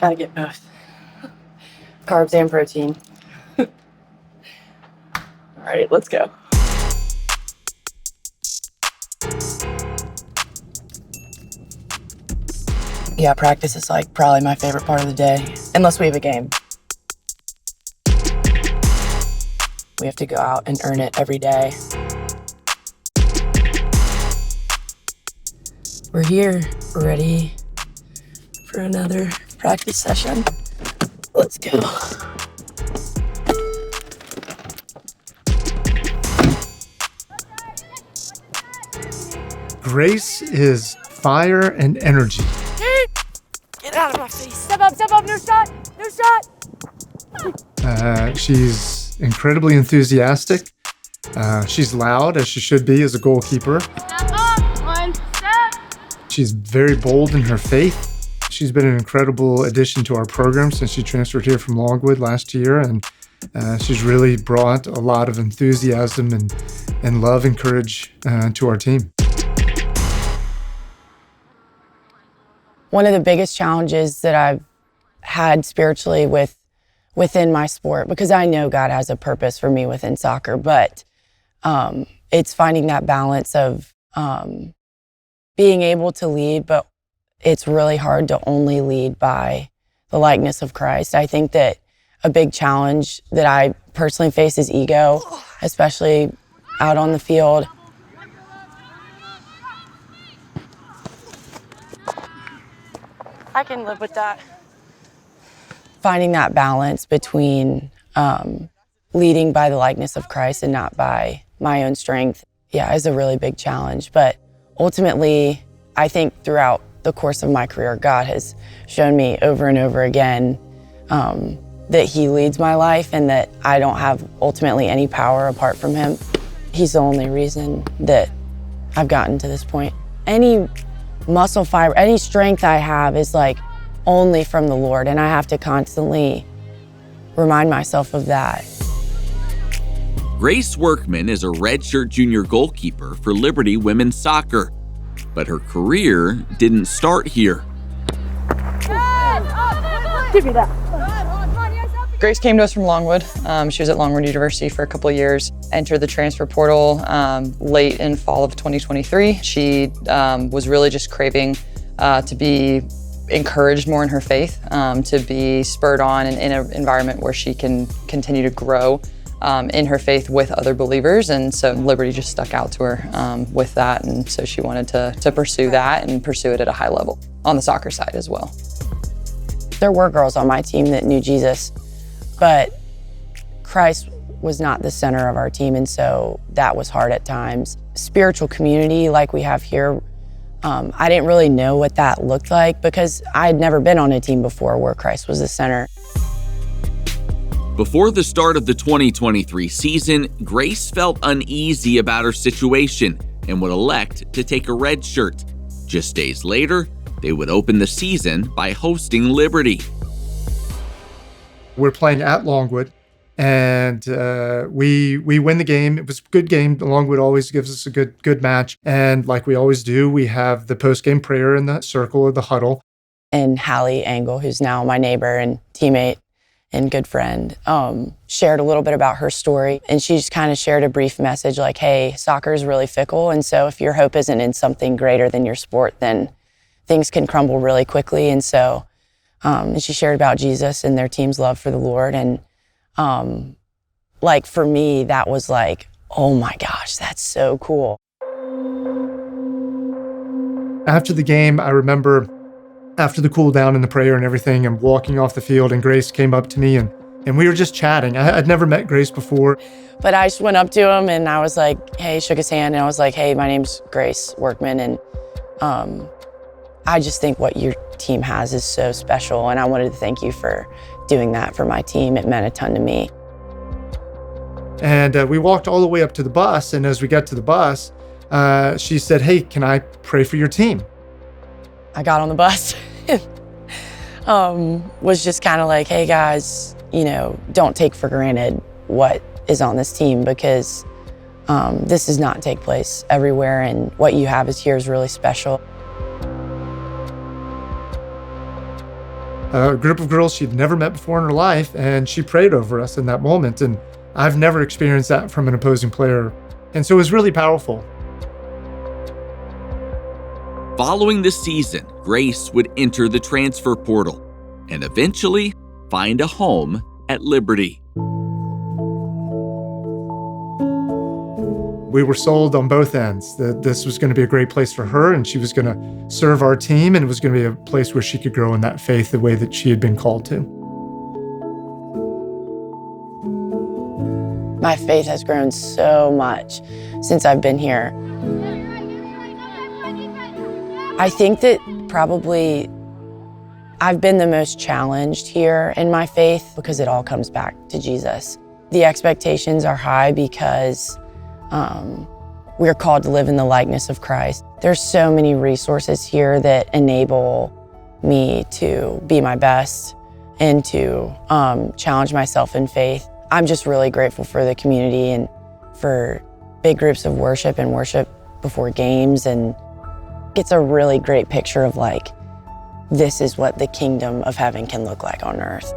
Gotta get both. Carbs and protein. All right, let's go. Yeah, practice is like probably my favorite part of the day, unless we have a game. We have to go out and earn it every day. We're here. We're ready for another practice session. Let's go. Grace is fire and energy. Get out of my face. Step up, no shot, no shot. She's incredibly enthusiastic. She's loud, as she should be as a goalkeeper. Step up, 1 step. She's very bold in her faith. She's been an incredible addition to our program since she transferred here from Longwood last year, and she's really brought a lot of enthusiasm and love and courage to our team. One of the biggest challenges that I've had spiritually within my sport, because I know God has a purpose for me within soccer, but it's finding that balance of being able to lead, but it's really hard to only lead by the likeness of Christ. I think that a big challenge that I personally face is ego, especially out on the field. I can live with that. Finding that balance between leading by the likeness of Christ and not by my own strength, is a really big challenge. But ultimately, I think throughout the course of my career, God has shown me over and over again that He leads my life and that I don't have ultimately any power apart from Him. He's the only reason that I've gotten to this point. Any muscle fiber, any strength I have is like only from the Lord, and I have to constantly remind myself of that. Grace Workman is a redshirt junior goalkeeper for Liberty Women's Soccer, but her career didn't start here. Give me that. Grace came to us from Longwood. She was at Longwood University for a couple of years, entered the transfer portal late in fall of 2023. She was really just craving to be encouraged more in her faith, to be spurred on in an environment where she can continue to grow in her faith with other believers. And so Liberty just stuck out to her with that. And so she wanted to pursue that and pursue it at a high level on the soccer side as well. There were girls on my team that knew Jesus, but Christ was not the center of our team, and so that was hard at times. Spiritual community like we have here, I didn't really know what that looked like because I had never been on a team before where Christ was the center. Before the start of the 2023 season, Grace felt uneasy about her situation and would elect to take a red shirt. Just days later, they would open the season by hosting Liberty. We're playing at Longwood, and we win the game. It was a good game. Longwood always gives us a good match. And like we always do, we have the post-game prayer in the circle of the huddle. And Hallie Engel, who's now my neighbor and teammate and good friend, shared a little bit about her story. And she just kind of shared a brief message like, hey, soccer is really fickle. And so if your hope isn't in something greater than your sport, then things can crumble really quickly. And so and she shared about Jesus and their team's love for the Lord. And like for me, that was like, oh my gosh, that's so cool. After the game, I remember after the cool down and the prayer and everything, I'm walking off the field and Grace came up to me and we were just chatting. I'd never met Grace before. But I just went up to him and I was like, hey, shook his hand and I was like, hey, my name's Grace Workman. And I just think what your team has is so special, and I wanted to thank you for doing that for my team. It meant a ton to me. And we walked all the way up to the bus, and as we got to the bus, she said, hey, can I pray for your team? I got on the bus, was just kind of like, hey guys, don't take for granted what is on this team because this does not take place everywhere, and what you have here is really special. a group of girls she'd never met before in her life, and she prayed over us in that moment. And I've never experienced that from an opposing player. And so it was really powerful. Following the season, Grace would enter the transfer portal and eventually find a home at Liberty. We were sold on both ends that this was going to be a great place for her, and she was going to serve our team, and it was going to be a place where she could grow in that faith the way that she had been called to. My faith has grown so much since I've been here. I think that probably I've been the most challenged here in my faith because it all comes back to Jesus. The expectations are high because we're called to live in the likeness of Christ. There's so many resources here that enable me to be my best and to challenge myself in faith. I'm just really grateful for the community and for big groups of worship and worship before games. And it's a really great picture of like, this is what the kingdom of heaven can look like on earth.